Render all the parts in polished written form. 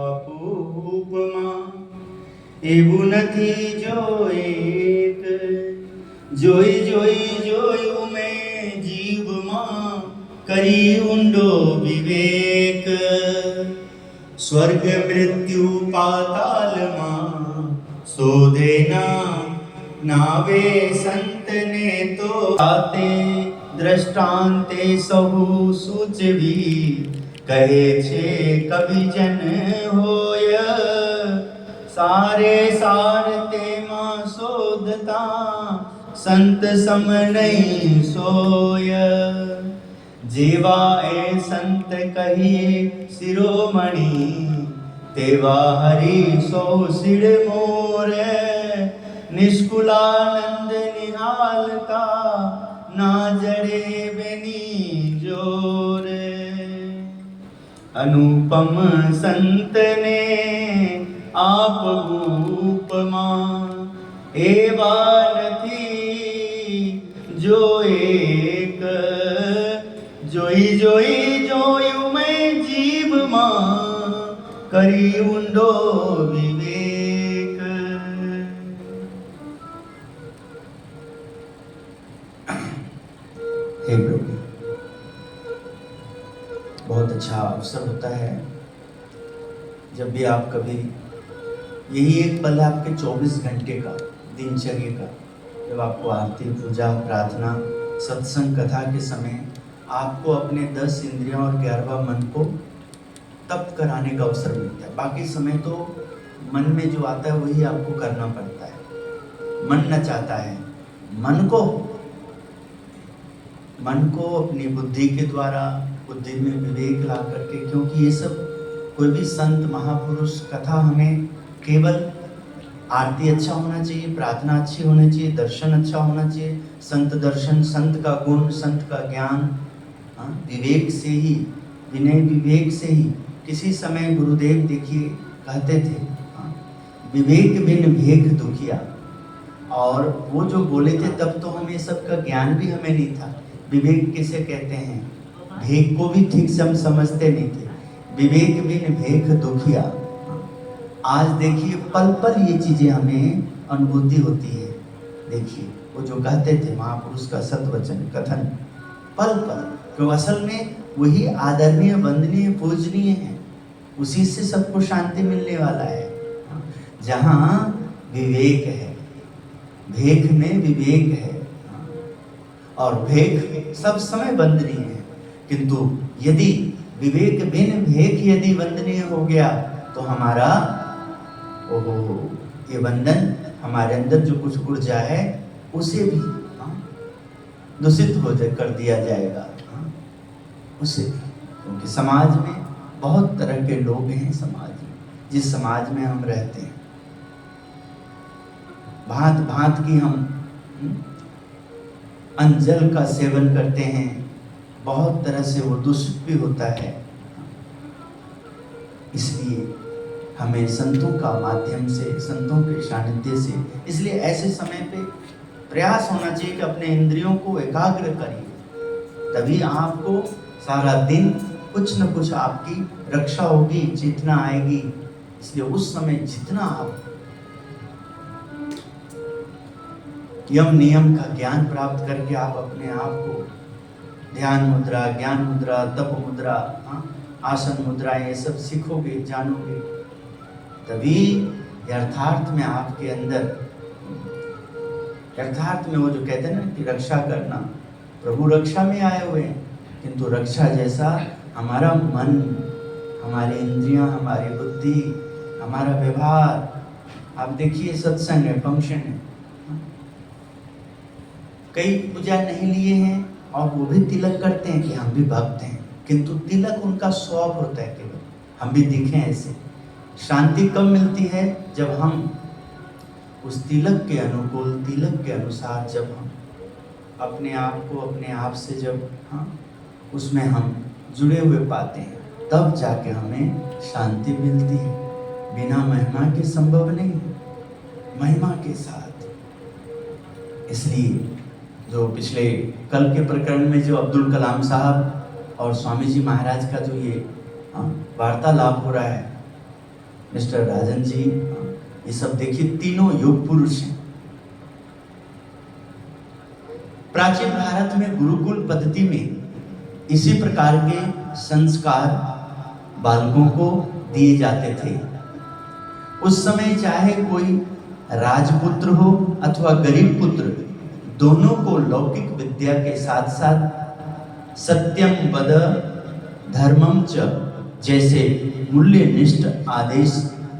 અપૂપમાં એવું નથી જો એક જોઈ જોઈ જોયું મેં જીવમાં કરી ઊંડો વિવેક સ્વર્ગ મૃત્યુ પાતાલમાં શોધેના નાવે સંતને તો આતે દ્રષ્ટાંતે સહુ સૂચવી કહે છે કવિજન હોય સારે સાર તેમાં શોધતા સંત સમ નહીં સોય જેવા એ સંત કહીએ શિરોમણી તેવા હરિ સૌ સિડ મોર નિષ્કુલાનંદ નિહાલતા ના જડે બેની જોર अनुपम संत ने आप उपमा एवा નથી जो एक જોઈ જોઈ જોયું મેં જીવમાં કરી ઊંડો વિવેક हे प्रभु बहुत अच्छा अवसर होता है जब भी आप कभी यही एक पल है आपके 24 घंटे का दिनचर्या का जब आपको आरती पूजा प्रार्थना सत्संग कथा के समय आपको अपने 10 इंद्रियों और 11वां मन को तप कराने का अवसर मिलता है। बाकी समय तो मन में जो आता है वही आपको करना पड़ता है। मन न चाहता है मन को अपनी बुद्धि के द्वारा बुद्धि में विवेक ला करके, क्योंकि ये सब कोई भी संत महापुरुष कथा हमें केवल आरती अच्छा होना चाहिए, प्रार्थना अच्छी होनी चाहिए, दर्शन अच्छा होना चाहिए, संत दर्शन, संत का गुण, संत का ज्ञान, विवेक से ही, विनय विवेक से ही। किसी समय गुरुदेव देखिए कहते थे विवेक बिन भेख दुखिया, और वो जो बोले थे तब तो हमें सबका ज्ञान भी हमें नहीं था। विवेक किसे कहते हैं, भेक को भी ठीक से हम समझते नहीं थे। विवेक बिन भेख दुखिया। आज देखिए पल पल ये चीजें हमें अनुभूति होती है। देखिए वो जो कहते थे महापुरुष का सतवचन कथन, पल पल, जो असल में वही आदरणीय वंदनीय पूजनीय है, उसी से सबको शांति मिलने वाला है। जहाँ विवेक है, भेख में विवेक है, और भेख सब समय वंदनीय है, किंतु यदि विवेक बिन भेख यदि वंदनीय हो गया तो हमारा ये वंदन हमारे अंदर जो कुछ ऊर्जा है उसे भी दूषित हो कर दिया जाएगा उसे भी। क्योंकि समाज में बहुत तरह के लोग हैं, समाज में जिस समाज में हम रहते हैं भांत भांत की हम अंजल का सेवन करते हैं, बहुत तरह से वो दूषित भी होता है। इसलिए हमें संतों का माध्यम से, संतों के सानिध्य से, इसलिए ऐसे समय पे प्रयास होना चाहिए कि अपने इंद्रियों को एकाग्र करिए, तभी आपको सारा दिन कुछ न कुछ आपकी रक्षा होगी, चेतना आएगी। इसलिए उस समय जितना आप यम नियम का ज्ञान प्राप्त करके आप अपने आप को ध्यान मुद्रा, ज्ञान मुद्रा, तप मुद्रा, आसन मुद्रा, ये सब सीखोगे, जानोगे, तभी यथार्थ में आपके अंदर, यथार्थ में वो जो कहते हैं ना कि रक्षा करना, प्रभु रक्षा में आए हुए हैं, किंतु रक्षा जैसा हमारा मन, हमारी इंद्रियां, हमारी बुद्धि, हमारा व्यवहार। आप देखिए सत्संग है, फंक्शन है, कई पूजा नहीं लिए हैं और वो भी तिलक करते हैं कि हम भी भक्त हैं, किंतु तिलक उनका शौक होता है केवल, हम भी दिखें ऐसे। शांति कब मिलती है जब हम उस तिलक के अनुकूल, तिलक के अनुसार जब हम अपने आप को अपने आप से जब उसमें हम जुड़े हुए पाते हैं, तब जाके हमें शांति मिलती है। बिना महिमा के संभव नहीं, महिमा के साथ। इसलिए जो पिछले कल के प्रकरण में जो अब्दुल कलाम साहब और स्वामी जी महाराज का जो ये वार्तालाप हो रहा है। मिस्टर राजन जी, ये सब देखिए तीनों योग पुरुष हैं। प्राचीन भारत में गुरुकुल पद्धति में इसी प्रकार के संस्कार बालकों को दिए जाते थे। उस समय चाहे कोई राजपुत्र हो अथवा गरीब पुत्र, दोनों को लौकिक विद्या के साथ साथ सत्यम वद धर्मम च जैसे मूल्यनिष्ठ आदेश,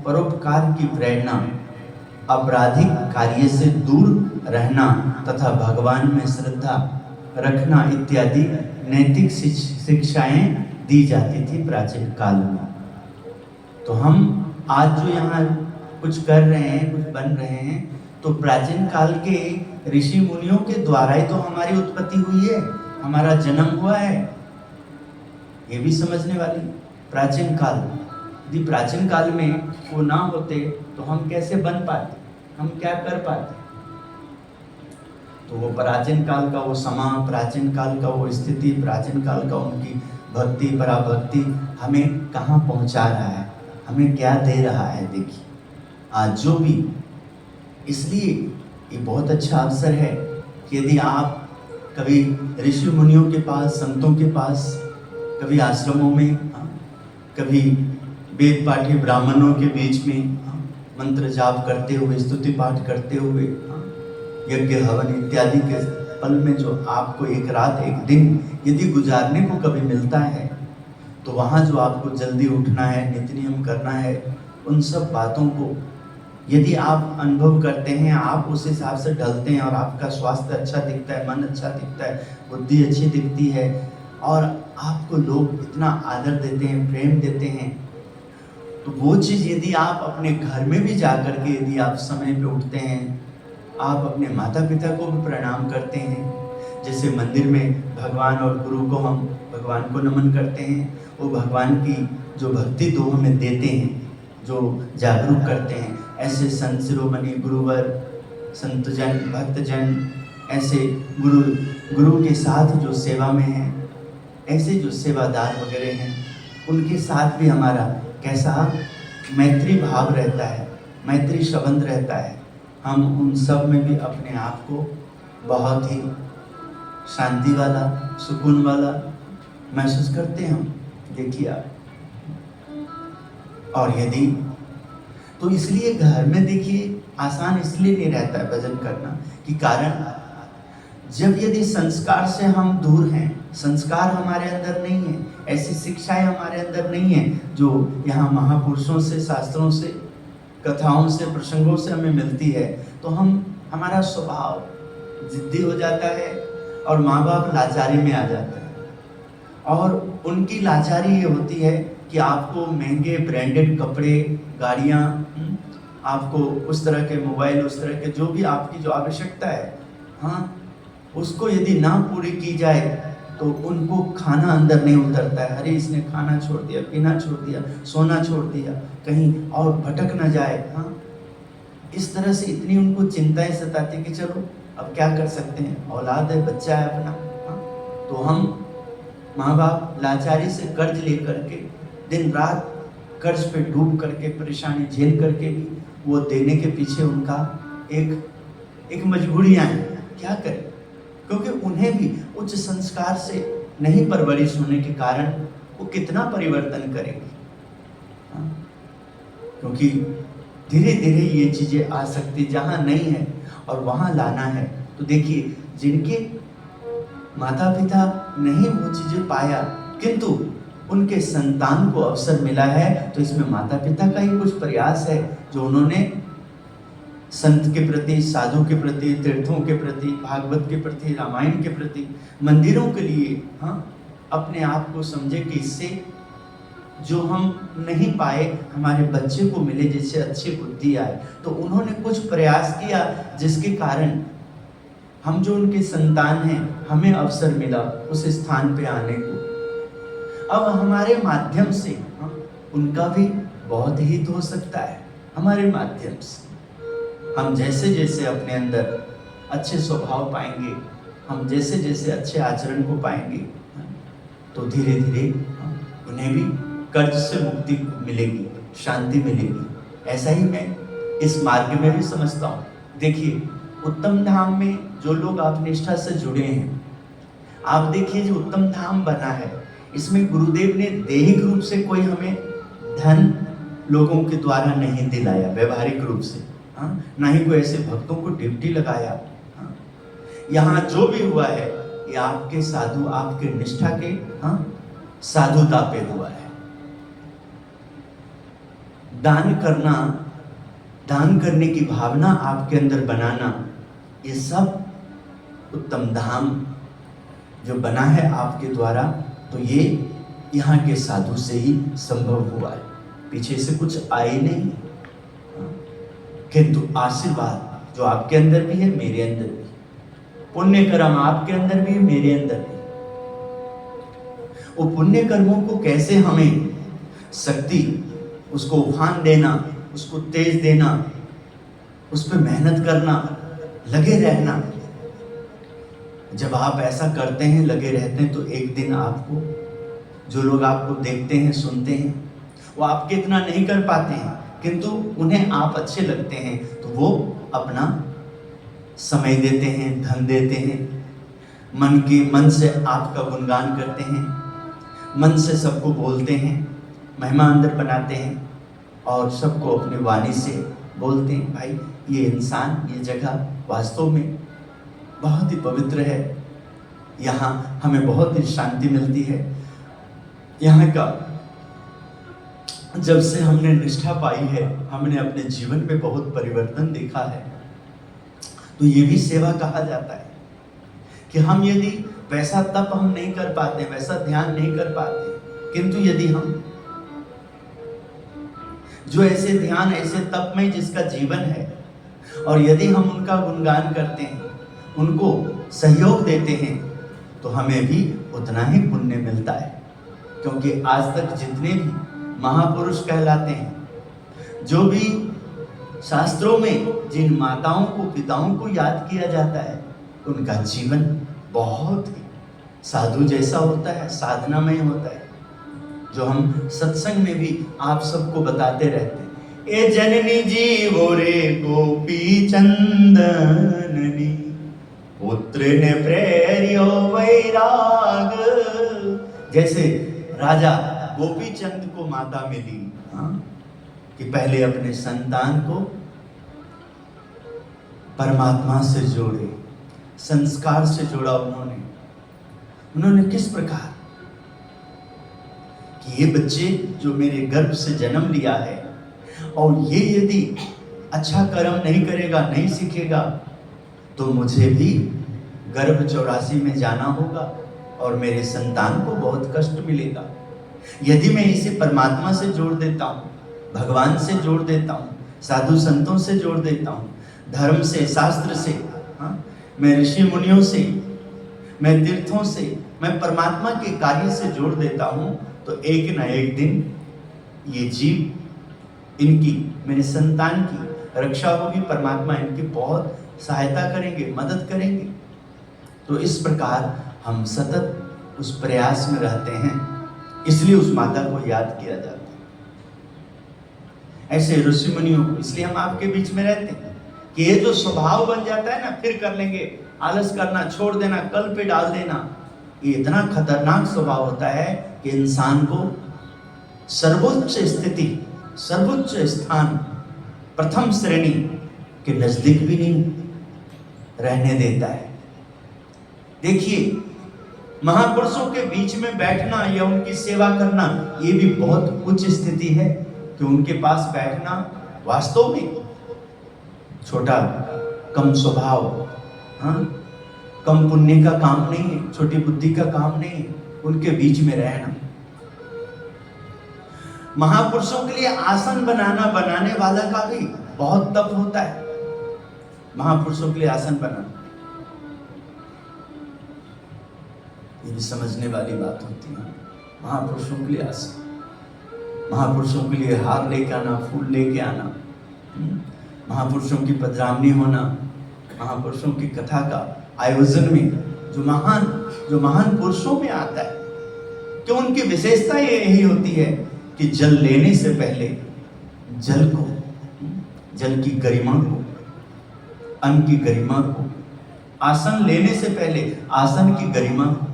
परोपकार की प्रेरणा, आपराधिक कार्य से दूर रहना तथा भगवान में श्रद्धा रखना इत्यादि नैतिक शिक्षाएं दी जाती थी प्राचीन काल में। तो हम आज जो यहाँ कुछ कर रहे हैं, कुछ बन रहे हैं, तो प्राचीन काल के ऋषि मुनियों के द्वारा ही तो हमारी उत्पत्ति हुई है, हमारा जन्म हुआ है। ये भी समझने वाली प्राचीन काल, यदि प्राचीन काल में वो ना होते तो हम कैसे बन पाते, हम क्या कर पाते। तो वो प्राचीन काल का वो समा, प्राचीन काल का वो स्थिति, प्राचीन काल का उनकी भक्ति पराभक्ति हमें कहाँ पहुँचा रहा है, हमें क्या दे रहा है। देखिए आज जो भी, इसलिए ये बहुत अच्छा अवसर है कि यदि आप कभी ऋषि मुनियों के पास, संतों के पास, कभी आश्रमों में, कभी वेद पाठी ब्राह्मणों के बीच में मंत्र जाप करते हुए, स्तुति पाठ करते हुए, यज्ञ हवन इत्यादि के पल में जो आपको एक रात एक दिन यदि गुजारने को कभी मिलता है, तो वहाँ जो आपको जल्दी उठना है, नित्य नियम करना है, उन सब बातों को यदि आप अनुभव करते हैं, आप उस हिसाब से ढलते हैं और आपका स्वास्थ्य अच्छा दिखता है, मन अच्छा दिखता है, बुद्धि अच्छी दिखती है और आपको लोग इतना आदर देते हैं, प्रेम देते हैं, तो वो चीज़ यदि आप अपने घर में भी जा कर के यदि आप समय पे उठते हैं, आप अपने माता पिता को भी प्रणाम करते हैं, जैसे मंदिर में भगवान और गुरु को हम भगवान को नमन करते हैं, वो भगवान की जो भक्ति दो हमें देते हैं, जो जागरूक करते हैं, ऐसे संत शिरोमणि गुरुवर, संतजन, भक्तजन, ऐसे गुरु के साथ जो सेवा में हैं, ऐसे जो सेवादार वगैरह हैं, उनके साथ भी हमारा कैसा मैत्री भाव रहता है, मैत्री संबंध रहता है। हम उन सब में भी अपने आप को बहुत ही शांति वाला, सुकून वाला महसूस करते हैं हम। देखिए आप, और यदि तो इसलिए घर में देखिए आसान इसलिए नहीं रहता है भजन करना कि कारण जब यदि संस्कार से हम दूर हैं, संस्कार हमारे अंदर नहीं है, ऐसी शिक्षाएं हमारे अंदर नहीं है जो यहाँ महापुरुषों से, शास्त्रों से, कथाओं से, प्रसंगों से हमें मिलती है, तो हमारा स्वभाव जिद्दी हो जाता है और माँ बाप लाचारी में आ जाते हैं। और उनकी लाचारी ये होती है कि आपको महंगे ब्रांडेड कपड़े, गाड़ियाँ, आपको उस तरह के मोबाइल, उस तरह के जो भी आपकी जो आवश्यकता है, हाँ, उसको यदि ना पूरी की जाए तो उनको खाना अंदर नहीं उतरता है। अरे इसने खाना छोड़ दिया, पीना छोड़ दिया, सोना छोड़ दिया, कहीं और भटक ना जाए। हाँ, इस तरह से इतनी उनको चिंताएं सताती कि चलो अब क्या कर सकते हैं, औलाद है, बच्चा है अपना। हाँ, तो हम माँ बाप लाचारी से कर्ज ले करके, दिन रात कर्ज पे डूब करके, परेशानी झेल करके भी वो देने के पीछे उनका एक मजबूरियाँ हैं। क्या करें, क्योंकि उन्हें भी उच्च संस्कार से नहीं परवरिश होने के कारण वो कितना परिवर्तन करेंगे। क्योंकि धीरे धीरे ये चीज़ें आ सकती, जहाँ नहीं है और वहाँ लाना है। तो देखिए जिनके माता पिता नहीं वो चीज़ें पाया, किंतु उनके संतान को अवसर मिला है, तो इसमें माता पिता का ही कुछ प्रयास है जो उन्होंने संत के प्रति, साधु के प्रति, तीर्थों के प्रति, भागवत के प्रति, रामायण के प्रति, मंदिरों के लिए, हाँ, अपने आप को समझे कि इससे जो हम नहीं पाए हमारे बच्चे को मिले, जिससे अच्छी बुद्धि आए। तो उन्होंने कुछ प्रयास किया जिसके कारण हम जो उनके संतान हैं, हमें अवसर मिला उस स्थान पे आने को। अब हमारे माध्यम से उनका भी बहुत हित हो सकता है। हमारे माध्यम से हम जैसे जैसे अपने अंदर अच्छे स्वभाव पाएंगे, हम जैसे जैसे अच्छे आचरण को पाएंगे, तो धीरे धीरे उन्हें भी कर्ज से मुक्ति मिलेगी, शांति मिलेगी। ऐसा ही मैं इस मार्ग में भी समझता हूँ। देखिए, उत्तम धाम में जो लोग आप निष्ठा से जुड़े हैं, आप देखिए जो उत्तम धाम बना है, इसमें गुरुदेव ने दैहिक रूप से कोई हमें धन लोगों के द्वारा नहीं दिलाया, व्यवहारिक रूप से, हाँ, ना ही कोई ऐसे भक्तों को ड्यूटी लगाया। हाँ, यहाँ जो भी हुआ है ये आपके साधु, आपके निष्ठा के, हाँ, साधुता पे हुआ है। दान करना, दान करने की भावना आपके अंदर बनाना, ये सब उत्तम धाम जो बना है आपके द्वारा, तो ये यहाँ के साधु से ही संभव हुआ है, पीछे से कुछ आए नहीं। किंतु आशीर्वाद जो आपके अंदर भी है, मेरे अंदर भी, पुण्य कर्म आपके अंदर भी है, मेरे अंदर भी। वो पुण्य कर्मों को कैसे हमें शक्ति, उसको उफान देना, उसको तेज देना, उस पर मेहनत करना, लगे रहना। जब आप ऐसा करते हैं, लगे रहते हैं, तो एक दिन आपको, जो लोग आपको देखते हैं, सुनते हैं, वो आपके इतना नहीं कर पाते हैं, किंतु उन्हें आप अच्छे लगते हैं, तो वो अपना समय देते हैं, धन देते हैं, मन से आपका गुणगान करते हैं, मन से सबको बोलते हैं, महिमा अंदर बनाते हैं, और सबको अपनी वाणी से बोलते हैं, भाई ये इंसान, ये जगह वास्तव में बहुत ही पवित्र है, यहाँ हमें बहुत ही शांति मिलती है। यहाँ का जब से हमने निष्ठा पाई है, हमने अपने जीवन में बहुत परिवर्तन देखा है। तो ये भी सेवा कहा जाता है कि हम यदि वैसा तप हम नहीं कर पाते, वैसा ध्यान नहीं कर पाते, किंतु यदि हम जो ऐसे ध्यान, ऐसे तप में जिसका जीवन है, और यदि हम उनका गुणगान करते हैं, उनको सहयोग देते हैं, तो हमें भी उतना ही पुण्य मिलता है। क्योंकि आज तक जितने भी महापुरुष कहलाते हैं, जो भी शास्त्रों में जिन माताओं को, पिताओं को याद किया जाता है, उनका जीवन बहुत ही साधु जैसा होता है, साधनामय होता है, जो हम सत्संग में भी आप सबको बताते रहते हैं। ए जननी जीवो रे गोपी चंदननी, पुत्र ने प्रेरियो वैराग। जैसे राजा गोपी चंद को माता मिली, हाँ, कि पहले अपने संतान को परमात्मा से जोड़े, संस्कार से जोड़ा उन्होंने किस प्रकार कि ये बच्चे जो मेरे गर्भ से जन्म लिया है, और ये यदि अच्छा कर्म नहीं करेगा, नहीं सीखेगा, तो मुझे भी गर्भ 84 में जाना होगा और मेरे संतान को बहुत कष्ट मिलेगा। यदि मैं इसे परमात्मा से जोड़ देता हूँ, भगवान से जोड़ देता हूँ, साधु संतों से जोड़ देता हूँ, धर्म से, शास्त्र से, हाँ, मैं ऋषि मुनियों से, मैं तीर्थों से, मैं परमात्मा के कार्य से जोड़ देता हूँ, तो एक ना एक दिन ये जीव, इनकी, मेरे संतान की रक्षा होगी, परमात्मा इनकी बहुत सहायता करेंगे, मदद करेंगे। तो इस प्रकार हम सतत उस प्रयास में रहते हैं, इसलिए उस माता को याद किया जाता है। ऐसे ऋषि मुनियों को इसलिए हम आपके बीच में रहते हैं कि ये जो स्वभाव बन जाता है ना, फिर कर लेंगे, आलस करना, छोड़ देना, कल पे डाल देना, ये इतना खतरनाक स्वभाव होता है कि इंसान को सर्वोच्च स्थिति, सर्वोच्च स्थान, प्रथम श्रेणी के नजदीक भी नहीं रहने देता है। देखिए, महापुरुषों के बीच में बैठना या उनकी सेवा करना, ये भी बहुत उच्च स्थिति है कि उनके पास बैठना वास्तव में छोटा, कम स्वभाव, हाँ, कम पुण्य का काम नहीं है, छोटी बुद्धि का काम नहीं है, उनके बीच में रहना। महापुरुषों के लिए आसन बनाने वाला का भी बहुत तप होता है। महापुरुषों के लिए आसन बनाना, ये भी समझने वाली बात होती है। महापुरुषों के लिए आसन, महापुरुषों के लिए हार लेके आना, फूल लेके आना, महापुरुषों की पधरामनी होना, महापुरुषों की कथा का आयोजन में जो महान पुरुषों में आता है, कि उनकी विशेषता यही होती है कि जल लेने से पहले जल को, जल की गरिमा को, अन्न की गरिमा को, आसन लेने से पहले आसन की गरिमा को,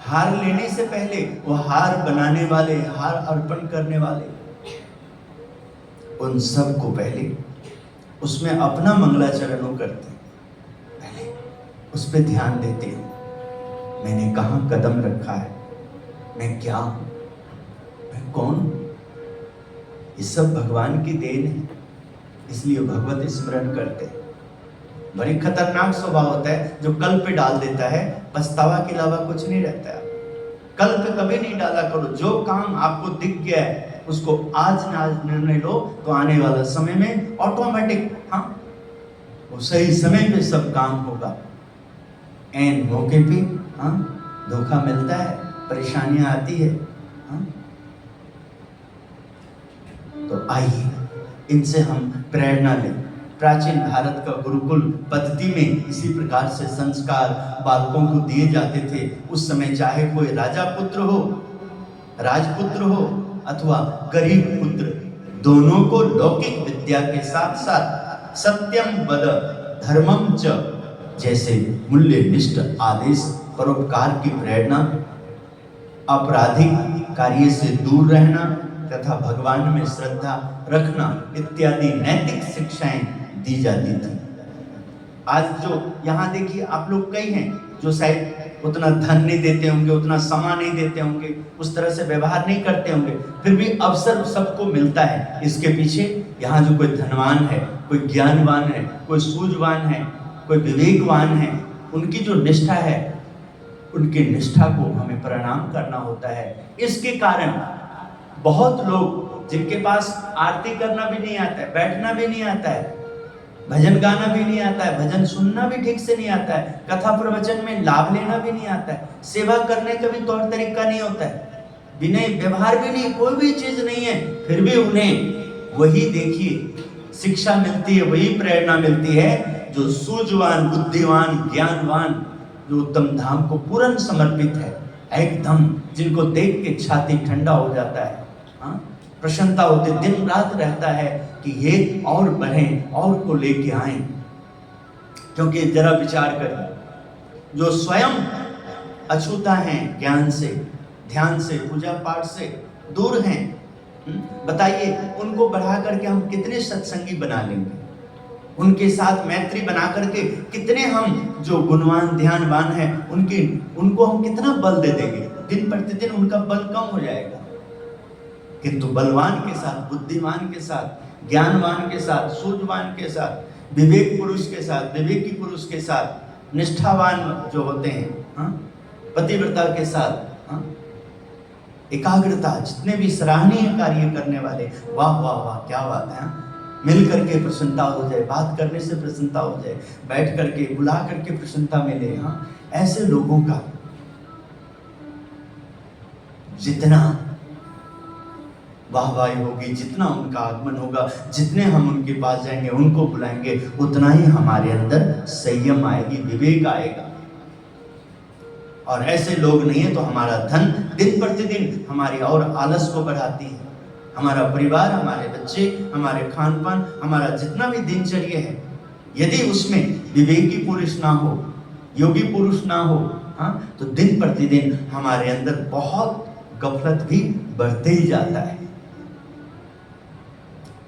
हार लेने से पहले वो हार बनाने वाले, हार अर्पण करने वाले, उन सब को पहले उसमें अपना मंगलाचरणों करते, पहले उस पर ध्यान देते हो, मैंने कहाँ कदम रखा है, मैं क्या हूं, मैं कौन हूं। ये सब भगवान की देन है, इसलिए भगवत स्मरण करते हैं। बड़ी खतरनाक स्वभाव होता है जो कल पे डाल देता है, पछतावा के अलावा कुछ नहीं रहता है। कल पे कभी नहीं डाला करो, जो काम आपको दिख गया है उसको आज निर्णय लो, तो आने वाला समय में ऑटोमेटिक, हाँ, वो सही समय पे सब काम होगा। एन मौके पे हाँ धोखा मिलता है, परेशानियां आती है, हाँ? तो आइए इनसे हम प्रेरणा लें। प्राचीन भारत का गुरुकुल पद्धति में इसी प्रकार से संस्कार बालकों को दिए जाते थे। उस समय चाहे कोई राजा पुत्र हो, राजपुत्र हो अथवा गरीब पुत्र, दोनों को लौकिक विद्या के साथ साथ सत्यम वद धर्मम च जैसे मूल्य निष्ठ आदेश, परोपकार की प्रेरणा, आपराधिक कार्य से दूर रहना तथा भगवान में श्रद्धा रखना इत्यादि नैतिक शिक्षाएं दी जाती थी। आज जो यहाँ देखिए आप लोग कई हैं जो शायद उतना धन नहीं देते होंगे, उतना समय नहीं देते होंगे, उस तरह से व्यवहार नहीं करते होंगे, फिर भी अवसर सबको मिलता है। इसके पीछे यहाँ जो कोई धनवान है, कोई ज्ञानवान है, कोई सूझवान है, कोई विवेकवान है, उनकी जो निष्ठा है, उनकी निष्ठा को हमें प्रणाम करना होता है। इसके कारण बहुत लोग जिनके पास आरती करना भी नहीं आता है, बैठना भी नहीं आता है, भजन गाना भी नहीं आता है, भजन सुनना भी ठीक से नहीं आता है, कथा प्रवचन में लाभ लेना भी नहीं आता है, सेवा करने का भी तौर तरीका नहीं होता है, विनय व्यवहार भी नहीं, कोई भी चीज नहीं है, फिर भी उन्हें वही देखिए शिक्षा मिलती है, वही प्रेरणा मिलती है जो सूझवान, बुद्धिवान, ज्ञानवान, जो उत्तम धाम को पूर्ण समर्पित है, एकदम जिनको देख के छाती ठंडा हो जाता है, हाँ? प्रसन्नता होती, दिन रात रहता है कि ये और बढ़ें, और को लेके आए। क्योंकि जरा विचार करें, जो स्वयं अछूता हैं ज्ञान से, ध्यान से, पूजा पाठ से दूर हैं, बताइए उनको बढ़ा करके हम कितने सत्संगी बना लेंगे, उनके साथ मैत्री बना करके कितने हम जो गुणवान ध्यानवान हैं उनको हम कितना बल दे देंगे। दिन प्रतिदिन उनका बल कम हो जाएगा, किंतु बलवान के साथ, बुद्धिमान के साथ, ज्ञानवान के साथ, सूझवान के साथ, विवेक पुरुष के साथ, विवेकी पुरुष के साथ, निष्ठावान जो होते हैं, हाँ, पतिव्रता के साथ, हाँ, एकाग्रता, जितने भी सराहनीय कार्य करने वाले, वाह वाह वाह क्या बात है, मिल करके प्रसन्नता हो जाए, बात करने से प्रसन्नता हो जाए, बैठ करके बुला करके प्रसन्नता मिले, हाँ, ऐसे लोगों का जितना वाहवाही होगी, जितना उनका आगमन होगा, जितने हम उनके पास जाएंगे, उनको बुलाएंगे, उतना ही हमारे अंदर संयम आएगी, विवेक आएगा। और ऐसे लोग नहीं है तो हमारा धन दिन प्रतिदिन हमारी और आलस को बढ़ाती है। हमारा परिवार, हमारे बच्चे, हमारे खान पान, हमारा जितना भी दिनचर्या है, यदि उसमें विवेकी पुरुष ना हो, योगी पुरुष ना हो, हाँ, तो दिन प्रतिदिन हमारे अंदर बहुत गफलत भी बढ़ते ही जाता है।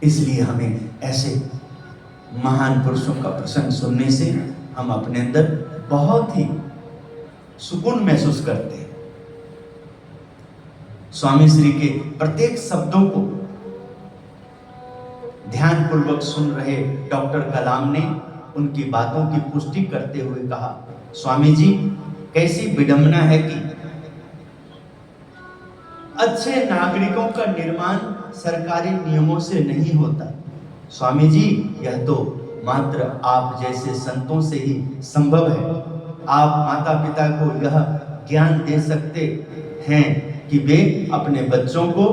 इसलिए हमें ऐसे महान पुरुषों का प्रसंग सुनने से हम अपने अंदर बहुत ही सुकून महसूस करते हैं। स्वामी श्री के प्रत्येक शब्दों को ध्यान पूर्वक सुन रहे डॉक्टर कलाम ने उनकी बातों की पुष्टि करते हुए कहा, स्वामी जी कैसी विडंबना है कि अच्छे नागरिकों का निर्माण सरकारी नियमों से नहीं होता। स्वामी जी यह तो मात्र आप जैसे संतों से ही संभव है। आप माता पिता को यह ज्ञान दे सकते हैं कि वे अपने बच्चों को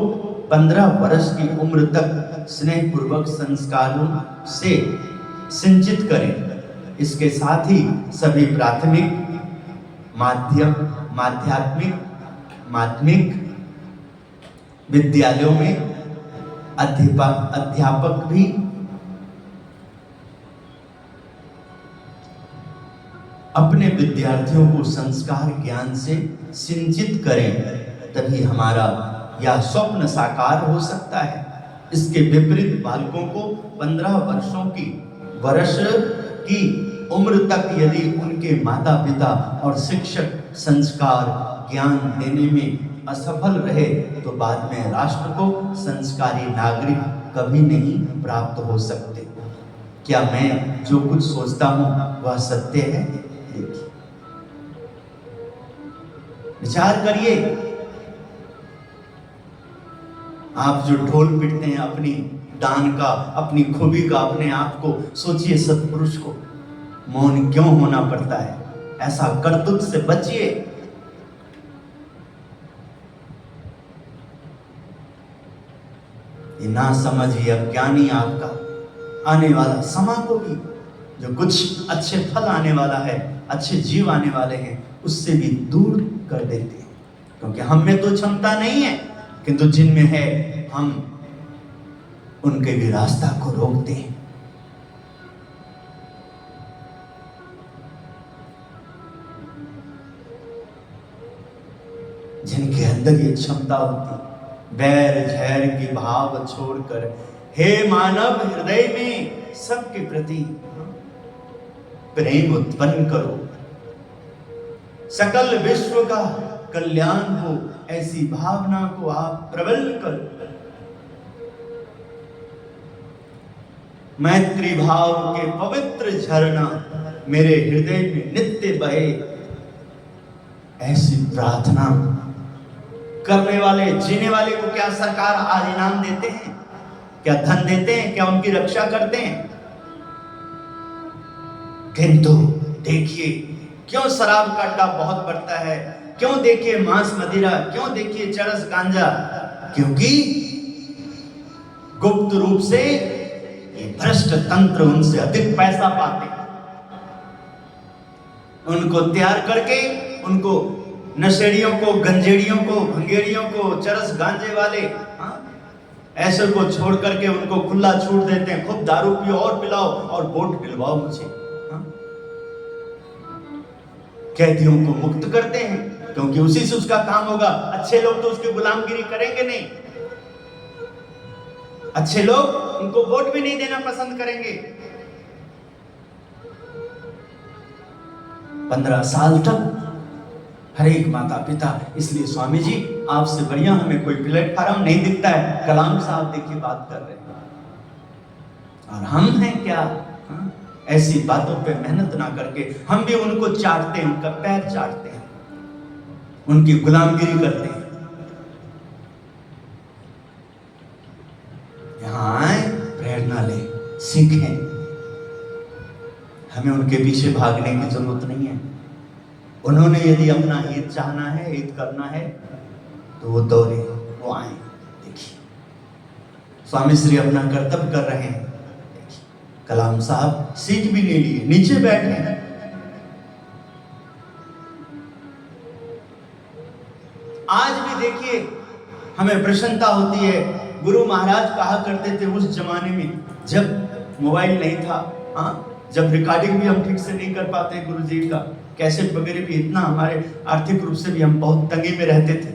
15 वर्ष की उम्र तक स्नेह पूर्वक संस्कारों से सिंचित करें। इसके साथ ही सभी प्राथमिक, माध्यमिक, विद्यालयों में अध्यापक भी अपने विद्यार्थियों को संस्कार ज्ञान से सिंचित करें, तभी हमारा यह स्वप्न साकार हो सकता है। इसके विपरीत बालकों को 15 वर्ष की उम्र तक यदि उनके माता पिता और शिक्षक संस्कार ज्ञान देने में असफल रहे तो बाद में राष्ट्र को संस्कारी नागरिक कभी नहीं प्राप्त हो सकते। क्या मैं जो कुछ सोचता हूं वह सत्य है? देखिए, विचार करिए। आप जो ढोल पीटते हैं अपनी दान का, अपनी खूबी का, अपने आप को सोचिए, सत्पुरुष को मौन क्यों होना पड़ता है? ऐसा करतूत से बचिए। ये ना समझिए अज्ञानी आपका आने वाला समय को भी, जो कुछ अच्छे फल आने वाला है, अच्छे जीव आने वाले हैं, उससे भी दूर कर देते हैं। क्योंकि हम में तो क्षमता नहीं है, किंतु जिनमें है हम उनके भी रास्ता को रोकते हैं। जिनके अंदर ये क्षमता होती, बैर झैर के भाव छोड़कर हे मानव हृदय में सबके प्रति प्रेम उत्पन्न करो, सकल विश्व का कल्याण हो, ऐसी भावना को आप प्रबल करो। मैत्री भाव के पवित्र झरना मेरे हृदय में नित्य बहे, ऐसी प्रार्थना करने वाले, जीने वाले को क्या सरकार आज इनाम देते हैं? क्या धन देते हैं? क्या उनकी रक्षा करते हैं? किंतु देखिए, क्यों शराब का अड्डा बहुत बढ़ता है? क्यों देखिए मांस मदिरा, क्यों देखिए चरस गांजा? क्योंकि गुप्त रूप से ये भ्रष्ट तंत्र उनसे अधिक पैसा पाते, उनको तैयार करके उनको नशेड़ियों को, गंजेड़ियों को, भंगेड़ियों को, चरस गांजे वाले ऐसे को छोड़ करके उनको खुला छूट देते हैं। खूब दारू पियो और पिलाओ और वोट दिलवाओ मुझे। कैदियों को मुक्त करते हैं, क्योंकि उसी से उसका काम होगा। अच्छे लोग तो उसकी गुलामगिरी करेंगे नहीं, अच्छे लोग उनको वोट भी नहीं देना पसंद करेंगे। 15 साल तक हर एक माता पिता, इसलिए स्वामी जी आपसे बढ़िया हमें कोई प्लेटफॉर्म नहीं दिखता है। कलाम साहब देखिए बात कर रहे हैं, और हम हैं क्या? ऐसी बातों पे मेहनत ना करके हम भी उनको चाटते हैं, उनका पैर चाटते हैं, उनकी गुलामगिरी करते हैं। यहां आए, प्रेरणा ले, सीखें। हमें उनके पीछे भागने की जरूरत नहीं है। उन्होंने यदि अपना हित चाहना है, हित करना है, तो वो दौड़े, वो आए। देखिए, स्वामी श्री अपना कर्तव्य कर रहे हैं। कलाम साहब सीट भी नहीं लिए, नीचे बैठे हैं। आज भी देखिए हमें प्रसन्नता होती है। गुरु महाराज कहा करते थे उस जमाने में जब मोबाइल नहीं था, जब रिकॉर्डिंग भी हम ठीक से नहीं कर पाते, गुरु जी का कैसेट वगैरह भी, इतना हमारे आर्थिक रूप से भी हम बहुत तंगी में रहते थे,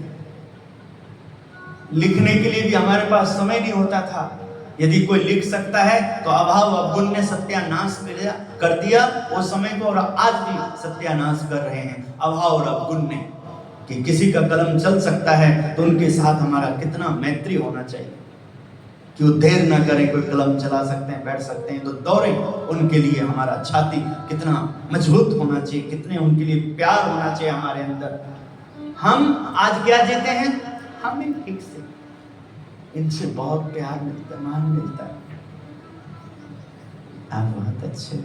लिखने के लिए भी हमारे पास समय नहीं होता था। यदि कोई लिख सकता है तो अभाव अवगुण ने सत्यानाश कर दिया वो समय को, और आज भी सत्यानाश कर रहे हैं अभाव और अवगुण ने। कि किसी का कलम चल सकता है तो उनके साथ हमारा कितना मैत्री होना चाहिए कि वो देर ना करें। कोई कलम चला सकते हैं, बैठ सकते हैं, तो दौड़े उनके लिए। हमारा छाती कितना मजबूत होना चाहिए, कितने उनके लिए प्यार होना चाहिए हमारे अंदर। हम आज क्या जीते हैं? हमें ठीक से इनसे बहुत प्यार मिलता है, मान मिलता है। आप बहुत अच्छे,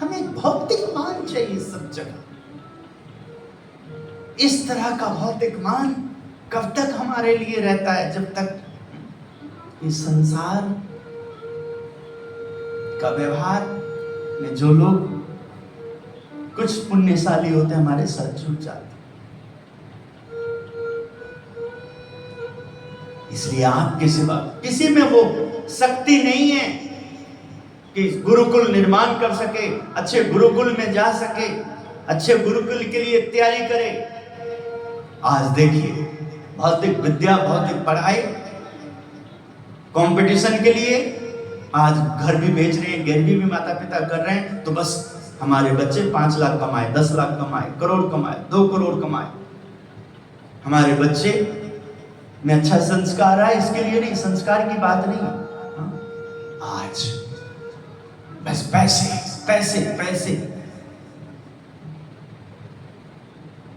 हमें भौतिक मान चाहिए सब जगह। इस तरह का भौतिक मान कब तक हमारे लिए रहता है? जब तक इस संसार का व्यवहार में जो लोग कुछ पुण्यशाली होते हैं, हमारे सर झुक जाते। इसलिए आपके सिवा किसी में वो शक्ति नहीं है कि गुरुकुल निर्माण कर सके, अच्छे गुरुकुल में जा सके, अच्छे गुरुकुल के लिए तैयारी करे। आज देखिए भौतिक विद्या, भौतिक पढ़ाई, कंपटीशन के लिए आज घर भी बेच रहे हैं, गिरवी भी माता पिता कर रहे हैं, तो बस हमारे बच्चे 5 लाख कमाए, 10 लाख कमाए, करोड़ कमाए, 2 करोड़ कमाए, हमारे बच्चे में अच्छा संस्कार आए, इसके लिए नहीं, संस्कार की बात नहीं है। आज बस पैसे पैसे पैसे,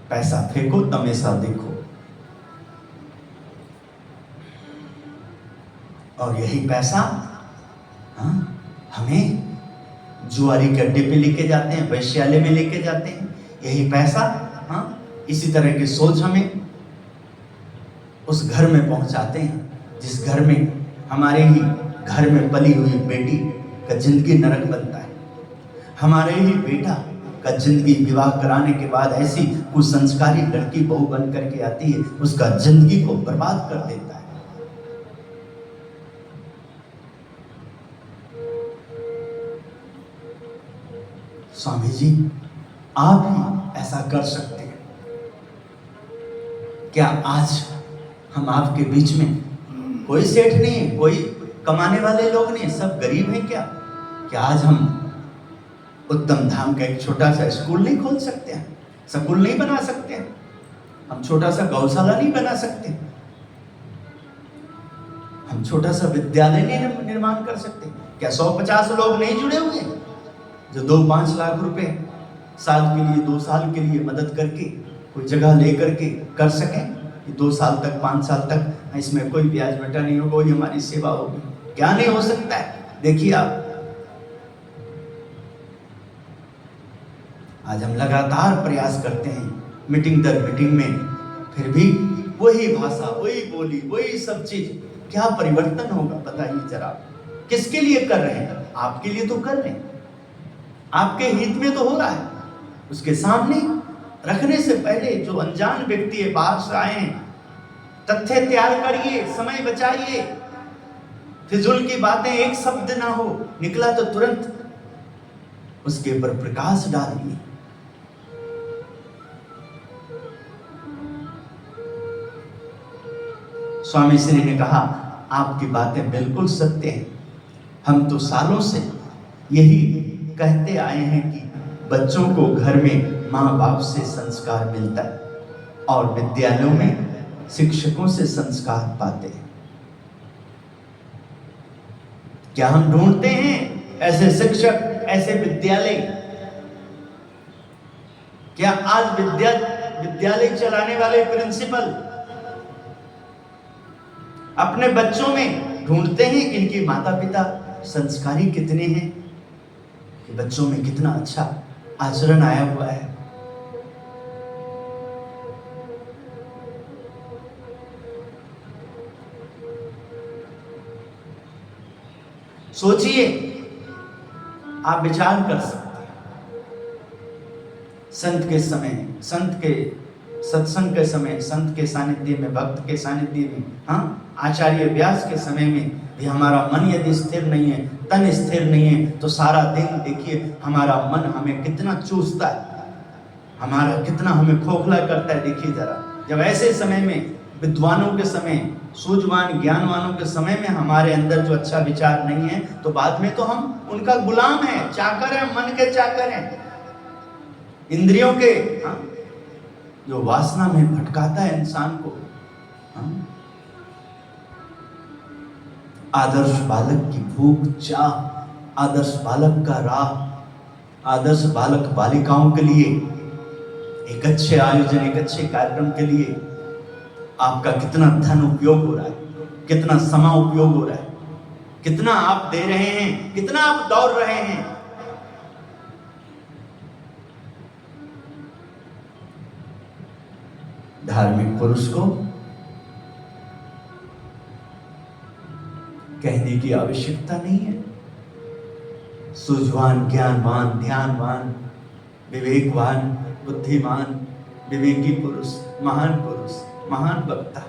पैसा फेंको तमेशा देखो। और यही पैसा हमें जुआरी के अड्डे पे लेके जाते हैं, वैश्यालय में लेके जाते हैं। यही पैसा इसी तरह की सोच हमें उस घर में पहुंचाते हैं जिस घर में हमारे ही घर में पली हुई बेटी का जिंदगी नरक बनता है, हमारे ही बेटा का जिंदगी विवाह कराने के बाद ऐसी कुसंस्कारी लड़की बहू बन करके आती है, उसका जिंदगी को बर्बाद कर देता है। स्वामी जी, आप ही ऐसा कर सकते हैं क्या? आज हम आपके बीच में, कोई सेठ नहीं है, कोई कमाने वाले लोग नहीं, सब गरीब हैं क्या? क्या आज हम उत्तम धाम का एक छोटा सा स्कूल नहीं खोल सकते हैं, स्कूल नहीं बना सकते हैं, हम छोटा सा गौशाला नहीं बना सकते, हम छोटा सा विद्यालय नहीं निर्माण कर सकते? क्या 150 लोग नहीं जुड़े हुए हैं जो 2-5 लाख रुपए साल के लिए, 2 साल के लिए मदद करके कोई जगह लेकर के कर सकें कि 2 साल तक, 5 साल तक इसमें कोई ब्याज बटा नहीं होगा, कोई हमारी सेवा होगी? क्या नहीं हो सकता है? देखिए आप, आज हम लगातार प्रयास करते हैं मीटिंग दर मीटिंग में, फिर भी वही भाषा, वही बोली, वही सब चीज। क्या परिवर्तन होगा बताइए जरा? किसके लिए कर रहे हैं? आपके लिए तो कर रहे हैं, आपके हित में तो हो रहा है। उसके सामने रखने से पहले जो अनजान व्यक्ति है, बाहर से आए हैं, तथ्य तैयार करिए, समय बचाइए, फिजूल की बातें एक शब्द ना हो, निकला तो तुरंत उसके ऊपर प्रकाश डालिए। स्वामी श्री ने कहा, आपकी बातें बिल्कुल सत्य हैं। हम तो सालों से यही कहते आए हैं कि बच्चों को घर में माँ बाप से संस्कार मिलता है और विद्यालयों में शिक्षकों से संस्कार पाते हैं। क्या हम ढूंढते हैं ऐसे शिक्षक, ऐसे विद्यालय? क्या आज विद्यालय चलाने वाले प्रिंसिपल अपने बच्चों में ढूंढते हैं कि इनके माता पिता संस्कारी कितने हैं, कि बच्चों में कितना अच्छा आचरण आया हुआ है? सोचिए, आप विचार कर सकते हैं। संत के समय, संत के सत्संग के समय, संत के सानिध्य में, भक्त के सानिध्य में, आचार्य व्यास के समय में भी हमारा मन यदि स्थिर नहीं है, तन स्थिर नहीं है, तो सारा दिन देखिए हमारा मन हमें कितना चूसता है, हमारा कितना हमें खोखला करता है। देखिए जरा, जब ऐसे समय में, विद्वानों के समय, सूझवान ज्ञानवानों के समय में हमारे अंदर जो अच्छा विचार नहीं है, तो बाद में तो हम उनका गुलाम है, चाकर है, मन के चाकर हैं, इंद्रियों के, जो वासना में भटकाता है इंसान को। आदर्श बालक की भूख चाह, आदर्श बालक का राह, आदर्श बालक बालिकाओं के लिए एक अच्छे आयोजन, एक अच्छे कार्यक्रम के लिए आपका कितना धन उपयोग हो रहा है, कितना समय उपयोग हो रहा है, कितना आप दे रहे हैं, कितना आप दौड़ रहे हैं। धार्मिक पुरुष को कहने की आवश्यकता नहीं है। सूझवान, ज्ञानवान, ध्यानवान, विवेकवान, बुद्धिमान, विवेकी पुरुष, महान महान वक्ता,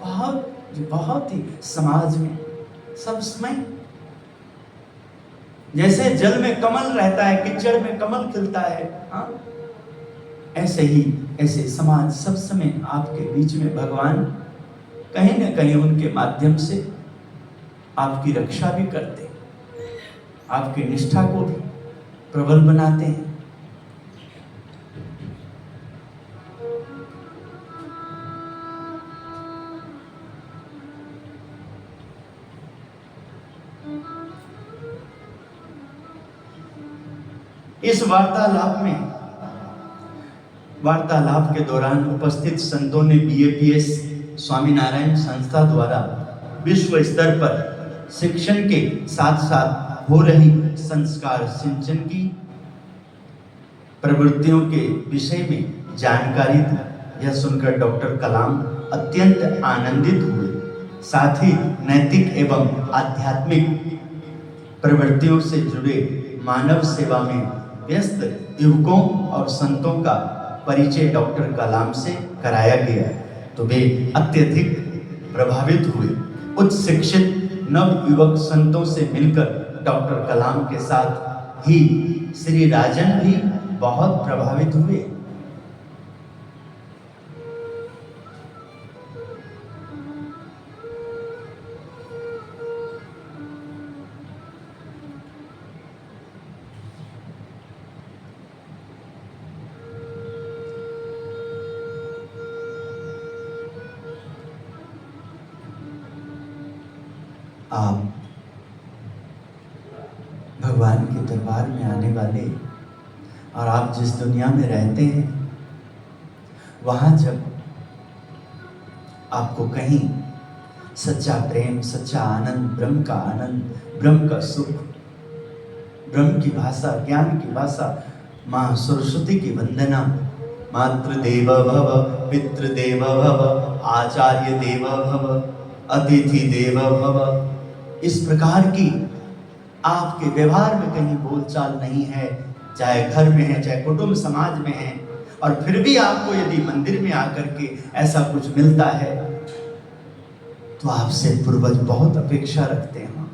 बहुत जो बहुत ही समाज में सब समय, जैसे जल में कमल रहता है, कीचड़ में कमल खिलता है, हाँ, ऐसे समाज सब समय आपके बीच में भगवान कहीं न कहीं उनके माध्यम से आपकी रक्षा भी करते, आपकी निष्ठा को भी प्रबल बनाते हैं। इस वार्तालाप के दौरान उपस्थित संतों ने BAPS स्वामीनारायण संस्था द्वारा विश्व स्तर पर शिक्षण के साथ साथ हो रही संस्कार सिंचन की प्रवृत्तियों के विषय में जानकारी दी। यह सुनकर डॉक्टर कलाम अत्यंत आनंदित हुए। साथ ही नैतिक एवं आध्यात्मिक प्रवृत्तियों से जुड़े मानव सेवा में व्यस्त युवकों और संतों का परिचय डॉक्टर कलाम से कराया गया, तो वे अत्यधिक प्रभावित हुए। उच्च शिक्षित नव युवक संतों से मिलकर डॉक्टर कलाम के साथ ही श्री राजन भी बहुत प्रभावित हुए। आप भगवान के दरबार में आने वाले और आप जिस दुनिया में रहते हैं, वहाँ जब आपको कहीं सच्चा प्रेम, सच्चा आनंद, ब्रह्म का आनंद, ब्रह्म का सुख, ब्रह्म की भाषा, ज्ञान की भाषा, माँ सरस्वती की वंदना, मातृदेव भव, पितृदेव भव, आचार्य देव भव, अतिथि देव भव, इस प्रकार की आपके व्यवहार में कहीं बोलचाल नहीं है, चाहे घर में है, चाहे कुटुंब समाज में है, और फिर भी आपको यदि मंदिर में आकर के ऐसा कुछ मिलता है, तो आपसे पूर्वज बहुत अपेक्षा रखते हैं।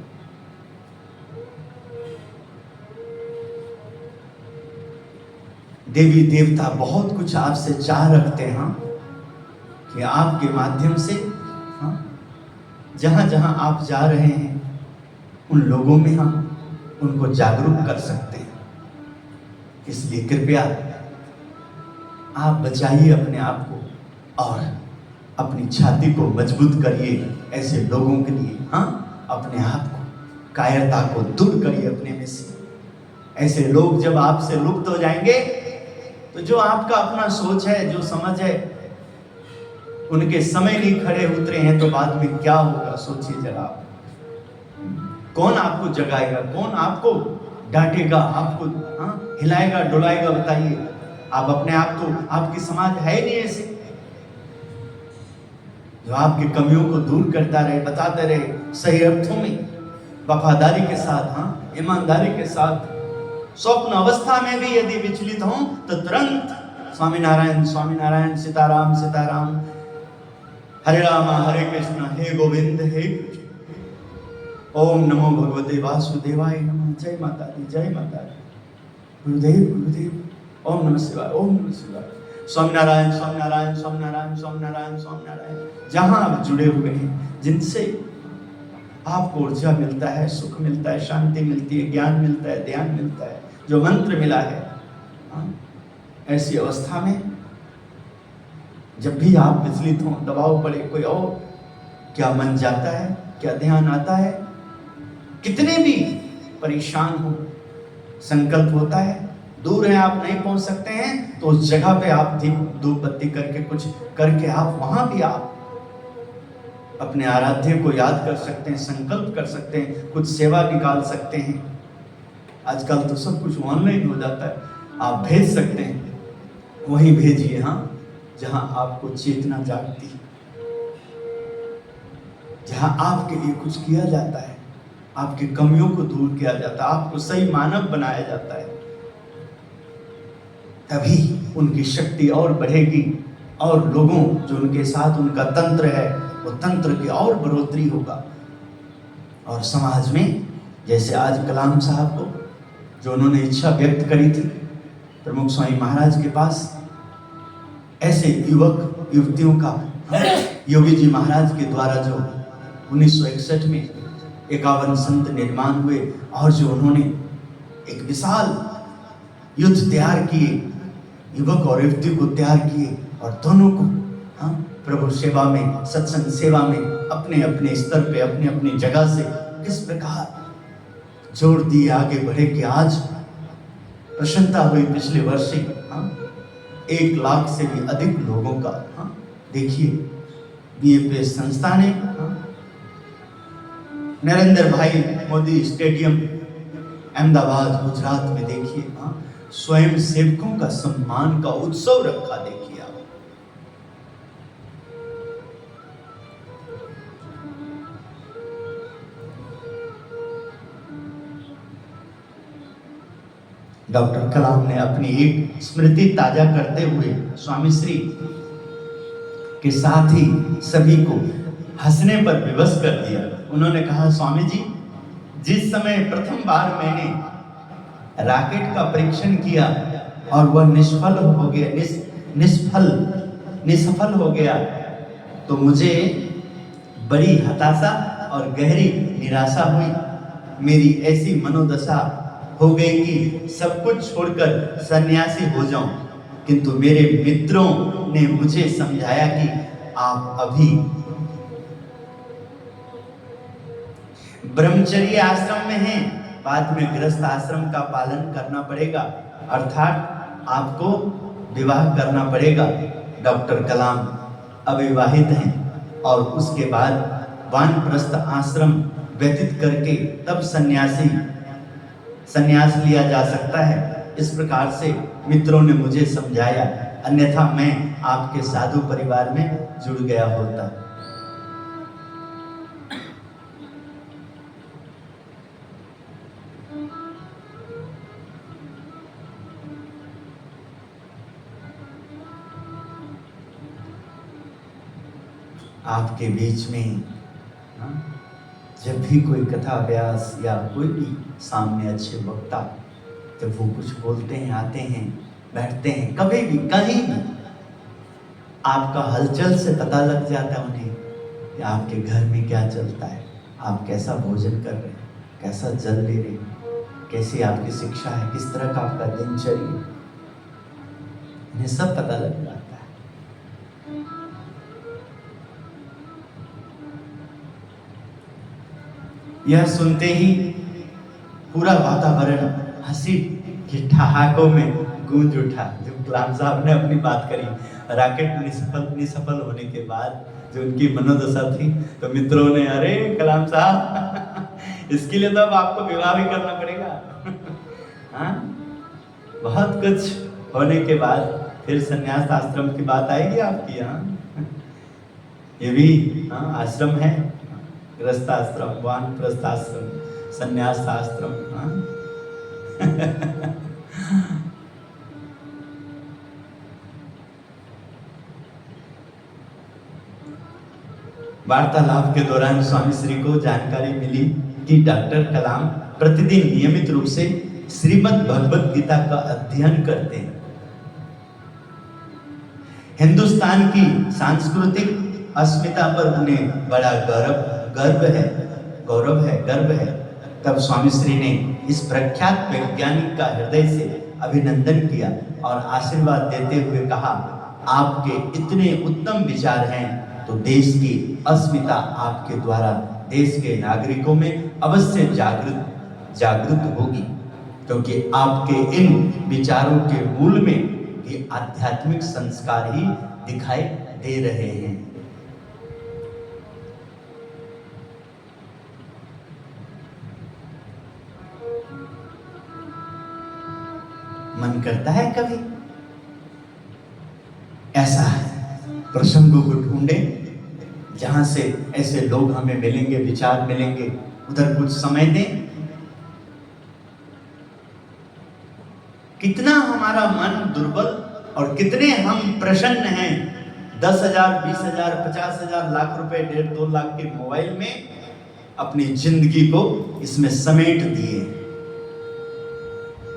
देवी देवता बहुत कुछ आपसे चाह रखते हैं कि आपके माध्यम से जहां जहां आप जा रहे हैं उन लोगों में हम उनको जागरूक कर सकते हैं। इसलिए कृपया आप बचाइए अपने आप को और अपनी छाती को मजबूत करिए ऐसे लोगों के लिए। हाँ, अपने आप को, कायरता को दूर करिए अपने में से। ऐसे लोग जब आपसे लुप्त हो जाएंगे तो जो आपका अपना सोच है, जो समझ है, उनके समय नहीं खड़े उतरे हैं तो बाद में क्या होगा सोचिए जरा। कौन आपको जगाएगा, कौन आपको डांटेगा, आपको हिलाएगा डुलाएगा, बताइए। आप अपने आप को, आपकी समाज है नहीं ऐसे जो आपकी कमियों को दूर करता रहे, बताते रहे सही अर्थों में, वफादारी के साथ, ईमानदारी के साथ। स्वप्न अवस्था में भी यदि विचलित हों तो तुरंत स्वामीनारायण स्वामीनारायण, सीताराम सीताराम, हरे राम हरे कृष्ण, हे गोविंद हे कृष्ण, ओम नमो भगवते वासुदेवाय नमः, जय माता दी, जय माता दी, गुरुदेव गुरुदेव, ओम नमः शिवाय, ओम नमः शिवाय, स्वामीनारायण स्वामीनारायण स्वामीनारायण स्वामीनारायण स्वामीनारायण। जहां आप जुड़े हुए हैं, जिनसे आपको ऊर्जा मिलता है, सुख मिलता है, शांति मिलती है, ज्ञान मिलता है, ध्यान मिलता है, जो मंत्र मिला है, ऐसी अवस्था में जब भी आप विचलित हों, दबाव पड़े, कोई और क्या मन जाता है, क्या ध्यान आता है, कितने भी परेशान हो, संकल्प होता है, दूर है, आप नहीं पहुंच सकते हैं, तो उस जगह पे आप धूप बत्ती करके कुछ करके आप वहां भी आप अपने आराध्य को याद कर सकते हैं, संकल्प कर सकते हैं, कुछ सेवा निकाल सकते हैं। आजकल तो सब कुछ ऑनलाइन हो जाता है, आप भेज सकते हैं, वहीं भेजिए। हाँ, जहां आपको चेतना जागती है, जहां आपके लिए कुछ किया जाता है, आपकी कमियों को दूर किया जाता है, आपको सही मानव बनाया जाता है, तभी उनकी शक्ति और बढ़ेगी, और लोगों जो उनके साथ उनका तंत्र है वो तंत्र की और बढ़ोतरी होगा। और समाज में जैसे आज कलाम साहब को जो उन्होंने इच्छा व्यक्त करी थी प्रमुख स्वामी महाराज के पास, ऐसे युवक युवतियों का योगी जी महाराज के द्वारा जो 1961 में 51 संत निर्माण हुए और जो उन्होंने एक विशाल युद्ध तैयार किए, युवक और युवती को तैयार किए और दोनों को प्रभु सेवा में, सत्संग सेवा में अपने अपने स्तर पे अपने अपनी जगह से किस प्रकार जोड़ दिए आगे बढ़े कि आज प्रसन्नता हुई। पिछले वर्ष 1 लाख से भी अधिक लोगों का देखिए बीएपीएस संस्था ने नरेंद्र भाई मोदी स्टेडियम अहमदाबाद गुजरात में देखिए स्वयं सेवकों का सम्मान का उत्सव रखा। देखिए आप डॉक्टर कलाम ने अपनी एक स्मृति ताजा करते हुए स्वामी श्री के साथ ही सभी को हंसने पर विवश कर दिया। उन्होंने कहा, स्वामी जी, जिस समय प्रथम बार मैंने रॉकेट का परीक्षण किया और वह निष्फल हो गया, निष्फल हो गया, तो मुझे बड़ी हताशा और गहरी निराशा हुई। मेरी ऐसी मनोदशा हो गई कि सब कुछ छोड़कर सन्यासी हो जाऊं। किंतु मेरे मित्रों ने मुझे समझाया कि आप अभी ब्रह्मचर्य आश्रम में हैं, बाद में गृहस्थ आश्रम का पालन करना पड़ेगा, अर्थात आपको विवाह करना पड़ेगा। डॉक्टर कलाम अविवाहित हैं और उसके बाद वानप्रस्थ आश्रम व्यतीत करके तब संन्यास लिया जा सकता है। इस प्रकार से मित्रों ने मुझे समझाया, अन्यथा मैं आपके साधु परिवार में जुड़ गया होता। आपके बीच में जब भी कोई कथा व्यास या कोई भी सामने अच्छे वक्ता जब वो कुछ बोलते हैं, आते हैं, बैठते हैं, कभी भी कहीं भी आपका हलचल से पता लग जाता है उन्हें कि आपके घर में क्या चलता है, आप कैसा भोजन कर रहे हैं, कैसा जल ले रहे हैं, कैसी आपकी शिक्षा है, किस तरह का आपका दिनचर्या, इन्हें सब पता लग जाता है। यह सुनते ही पूरा वातावरण हंसी की ठहाकों में गूंज उठा। जब कलाम साहब ने अपनी बात करी, रॉकेट निसफल होने के बाद जो उनकी मनोदशा थी, तो मित्रों ने, अरे कलाम साहब, इसके लिए तो अब आपको विवाह भी करना पड़ेगा। हाँ, बहुत कुछ होने के बाद फिर संन्यास आश्रम की बात आएगी आपकी। हाँ, ये भी आश्रम है, गृहस्थ आश्रम, वानप्रस्थ आश्रम, संन्यास आश्रम। वार्तालाप के दौरान स्वामी श्री को जानकारी मिली कि डॉक्टर कलाम प्रतिदिन नियमित रूप से श्रीमद् भगवत गीता का अध्ययन करते हैं। हिंदुस्तान की सांस्कृतिक अस्मिता पर उन्हें बड़ा गर्व है। तब स्वामी श्री ने इस प्रख्यात वैज्ञानिक का हृदय से अभिनंदन किया और आशीर्वाद देते हुए कहा, आपके इतने उत्तम विचार हैं तो देश की अस्मिता आपके द्वारा देश के नागरिकों में अवश्य जागृत होगी, क्योंकि आपके इन विचारों के मूल में ये आध्यात्मिक संस्कार ही दिखाई दे रहे हैं। मन करता है कभी ऐसा प्रसंगों को ढूंढे जहां से ऐसे लोग हमें मिलेंगे, विचार मिलेंगे, उधर कुछ समय दें। कितना हमारा मन दुर्बल और कितने हम प्रसन्न हैं 10,000, 20,000, 50,000, लाख रुपए, 1.5-2 लाख के मोबाइल में अपनी जिंदगी को इसमें समेट दिए।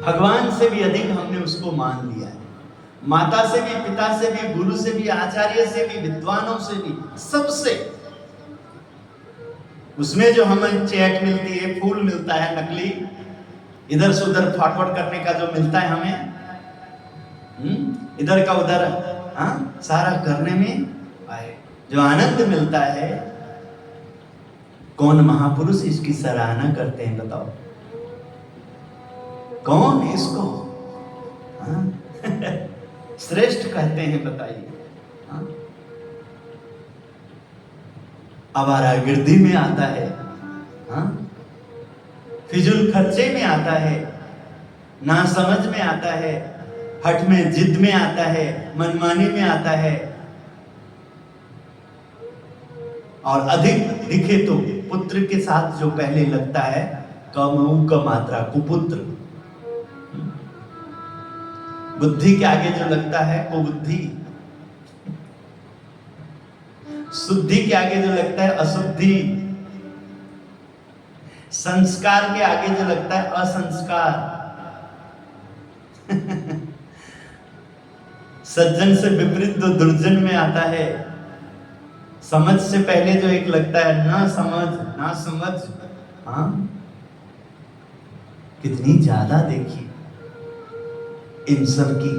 भगवान से भी अधिक हमने उसको मान लिया है। माता से भी, पिता से भी, गुरु से भी, आचार्य से भी, विद्वानों से भी, सबसे। उसमें जो हमें चैट मिलती है, फूल मिलता है नकली, इधर से उधर फॉरवर्ड करने का जो मिलता है हमें, इधर का उधर, सारा करने में जो आनंद मिलता है, कौन महापुरुष इसकी सराहना करते हैं बताओ? कौन इसको श्रेष्ठ कहते हैं बताइए? आवारागर्दी में आता है, फिजूल खर्चे में आता है, ना समझ में आता है, हठ में, जिद में आता है, मनमानी में आता है, और अधिक दिखे तो पुत्र के साथ जो पहले लगता है, कमऊ का मात्रा, कुपुत्र। बुद्धि के आगे जो लगता है कुबुद्धि, शुद्धि के आगे जो लगता है अशुद्धि, संस्कार के आगे जो लगता है असंस्कार। सज्जन से विपरीत जो दुर्जन में आता है, समझ से पहले जो एक लगता है ना समझ, ना समझ। कितनी ज्यादा देखी इन सब की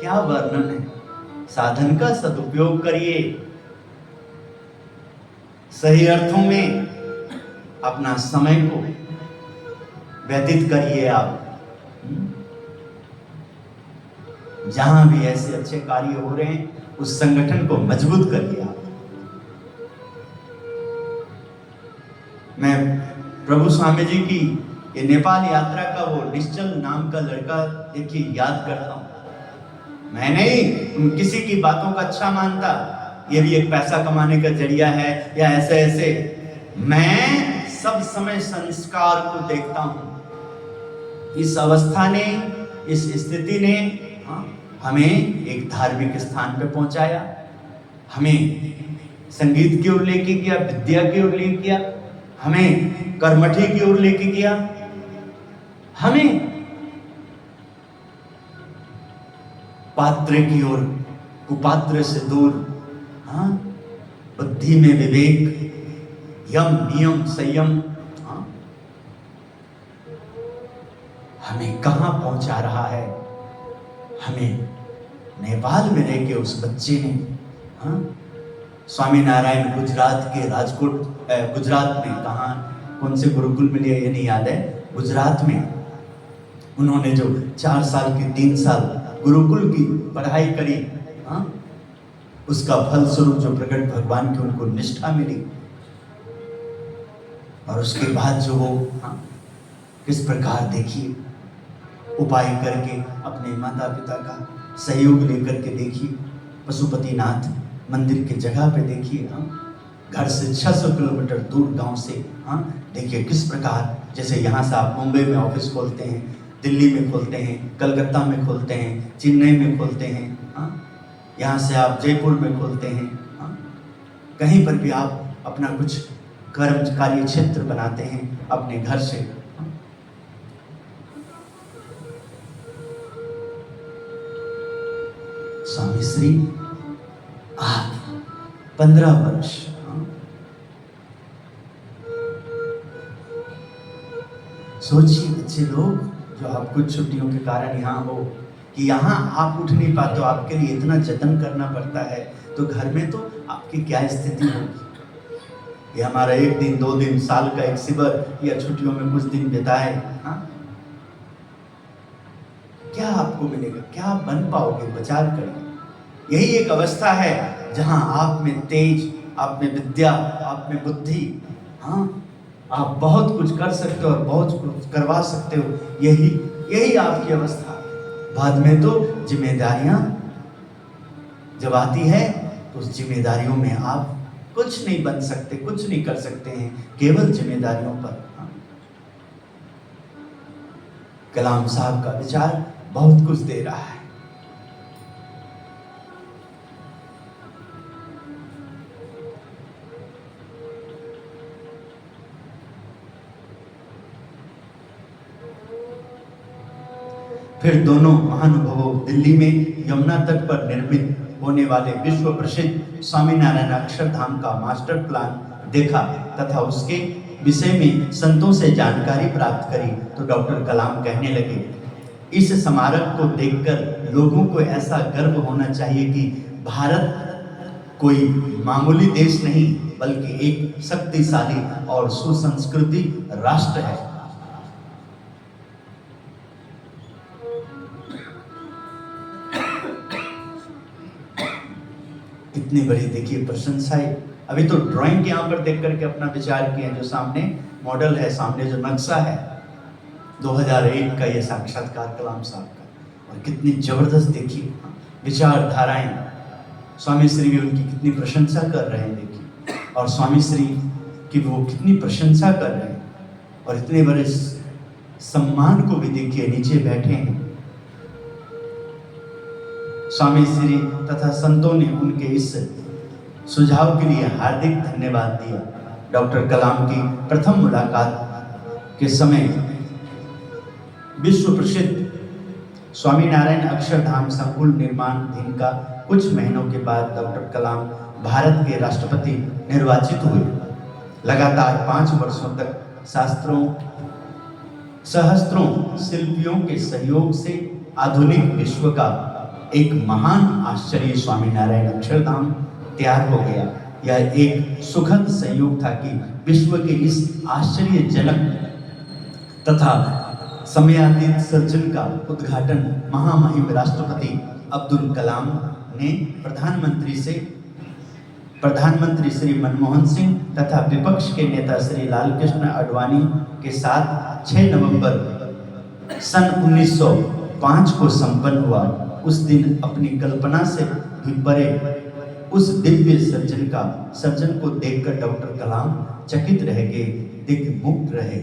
क्या वर्णन है। साधन का सदुपयोग करिए, सही अर्थों में अपना समय को व्यतीत करिए। आप जहां भी ऐसे अच्छे कार्य हो रहे हैं, उस संगठन को मजबूत करिए आप। मैं प्रभु स्वामी जी की ये नेपाल यात्रा का वो निश्चल नाम का लड़का देखिए याद करता हूं। मैं नहीं किसी की बातों का अच्छा मानता, ये भी एक पैसा कमाने का जरिया है या ऐसे ऐसे। मैं सब समय संस्कार को देखता हूं। इस अवस्था ने, इस स्थिति ने हमें एक धार्मिक स्थान पे पहुंचाया, हमें संगीत की ओर लेके गया, विद्या की ओर लेके गया, हमें कर्मठी की ओर लेके गया, हमें पात्र की ओर, कुपात्र से दूर, बुद्धि में विवेक, यम नियम संयम, हमें कहां पहुंचा रहा है? हमें नेपाल में रह के उस बच्चे ने स्वामी नारायण गुजरात के राजकोट, गुजरात में कहा, कौन से गुरुकुल में लिया ये नहीं याद है, गुजरात में उन्होंने जो 4 साल की 3 साल गुरुकुल की पढ़ाई करी, उसका फल स्वरूप जो प्रकट भगवान की उनको निष्ठा मिली, और उसके बाद जो वो किस प्रकार देखिए उपाय करके अपने माता पिता का सहयोग लेकर के देखिए पशुपतिनाथ मंदिर के जगह पे देखिए, घर से 600 किलोमीटर दूर गांव से, देखिए किस प्रकार, जैसे यहाँ से आप मुंबई में ऑफिस खोलते हैं, दिल्ली में खोलते हैं, कलकत्ता में खोलते हैं, चेन्नई में खोलते हैं, यहाँ से आप जयपुर में खोलते हैं, कहीं पर भी आप अपना कुछ कर्म कार्य क्षेत्र बनाते हैं अपने घर से। स्वामी श्री आप 15 वर्ष, सोचिए बच्चे लोग जो आप कुछ छुट्टियों के कारण यहाँ हो, कि यहाँ आप उठ नहीं पाते, तो आपके लिए इतना जतन करना पड़ता है, तो घर में तो आपकी क्या स्थिति होगी? ये हमारा 1 दिन 2 दिन साल का एक शिविर या छुट्टियों में कुछ दिन बिताए, क्या आपको मिलेगा? क्या आप बन पाओगे? विचार करिए। यही एक अवस्था है जहां आप में तेज, आप में विद्या, आप में बुद्धि, आप बहुत कुछ कर सकते हो और बहुत कुछ करवा सकते हो। यही आपकी अवस्था। बाद में तो जिम्मेदारियां जब आती है तो उस जिम्मेदारियों में आप कुछ नहीं बन सकते, कुछ नहीं कर सकते हैं, केवल जिम्मेदारियों पर। कलाम साहब का विचार बहुत कुछ दे रहा है। फिर दोनों महानुभवों दिल्ली में यमुना तट पर निर्मित होने वाले विश्व प्रसिद्ध स्वामीनारायण अक्षरधाम का मास्टर प्लान देखा तथा उसके विषय में संतों से जानकारी प्राप्त करी तो डॉक्टर कलाम कहने लगे, इस स्मारक को देखकर लोगों को ऐसा गर्व होना चाहिए कि भारत कोई मामूली देश नहीं बल्कि एक शक्तिशाली और सुसंस्कृति राष्ट्र है। इतनी बड़ी देखिए प्रशंसा है। अभी तो ड्राइंग यहाँ पर देख करके अपना विचार किए, जो सामने मॉडल है, सामने जो नक्शा है 2001 का, ये साक्षात्कार कलाम साहब का, और कितनी जबरदस्त देखिए विचारधाराएं। स्वामी श्री भी उनकी कितनी प्रशंसा कर रहे हैं देखिए, और स्वामी श्री की वो कितनी प्रशंसा कर रहे हैं, और इतने बड़े सम्मान को भी देखिए नीचे बैठे हैं। स्वामी श्री तथा संतों ने उनके इस सुझाव के लिए हार्दिक धन्यवाद दिया। डॉक्टर कलाम की प्रथम मुलाकात के समय विश्व प्रसिद्ध स्वामीनारायण अक्षरधाम संकुल निर्माणाधीन का कुछ महीनों के बाद डॉक्टर कलाम भारत के राष्ट्रपति निर्वाचित हुए। लगातार 5 वर्षों तक सहस्त्रों शिल्पियों के सहयोग से आधुनिक विश्व का एक महान आश्चर्य स्वामीनारायण अक्षरधाम तैयार हो गया। यह एक सुखद संयोग था कि विश्व के इस आश्चर्यजनक तथा समयातीत सर्जन का उद्घाटन महामहिम राष्ट्रपति अब्दुल कलाम ने प्रधानमंत्री श्री मनमोहन सिंह तथा विपक्ष के नेता श्री लालकृष्ण आडवाणी के साथ 6 नवंबर सन 1905 को संपन्न हुआ। उस दिन अपनी कल्पना से भी परे उस दिव्य सर्जन को देखकर डॉक्टर कलाम चकित रह गए, दिग्मुग्ध रहे।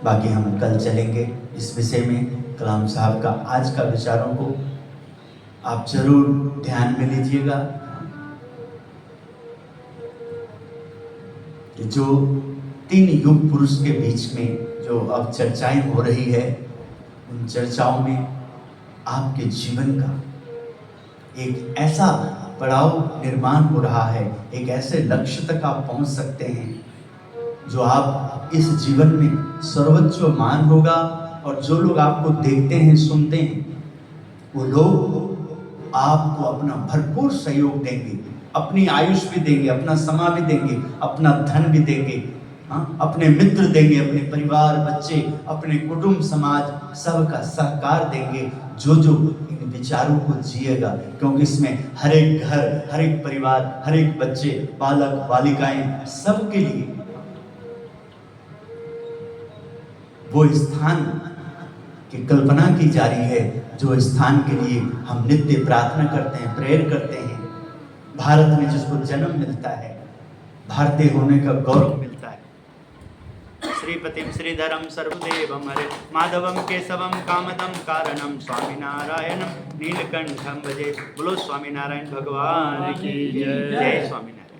बाकी हम कल चलेंगे इस विषय में। कलाम साहब का आज का विचारों को आप जरूर ध्यान में लीजिएगा कि जो 3 युग पुरुष के बीच में जो अब चर्चाएं हो रही है, उन चर्चाओं में आपके जीवन का एक ऐसा पड़ाव निर्माण हो रहा है, एक ऐसे लक्ष्य तक आप पहुंच सकते हैं जो आप इस जीवन में सर्वोच्च मान होगा। और जो लोग आपको देखते हैं, सुनते हैं, वो लोग आपको अपना भरपूर सहयोग देंगे, अपनी आयुष भी देंगे, अपना समय भी देंगे, अपना धन भी देंगे, अपने मित्र देंगे, अपने परिवार, बच्चे, अपने कुटुंब, समाज, सबका सहकार देंगे जो इन विचारों को जिएगा। क्योंकि इसमें हर एक घर, हर एक परिवार, हर एक बच्चे, बालक, बालिकाएं, सबके लिए वो स्थान की कल्पना की जा रही है, जो स्थान के लिए हम नित्य प्रार्थना करते हैं, प्रेयर करते हैं। भारत में जिसको जन्म मिलता है, भारतीय होने का गौरव मिलता है। श्रीपतिम श्रीधरम सर्वदेवम हरे माधवम केशवम कामदम कारणम स्वामीनारायणम नीलकंठम भजे। बोलो स्वामीनारायण भगवान की जय। जय स्वामीनारायण।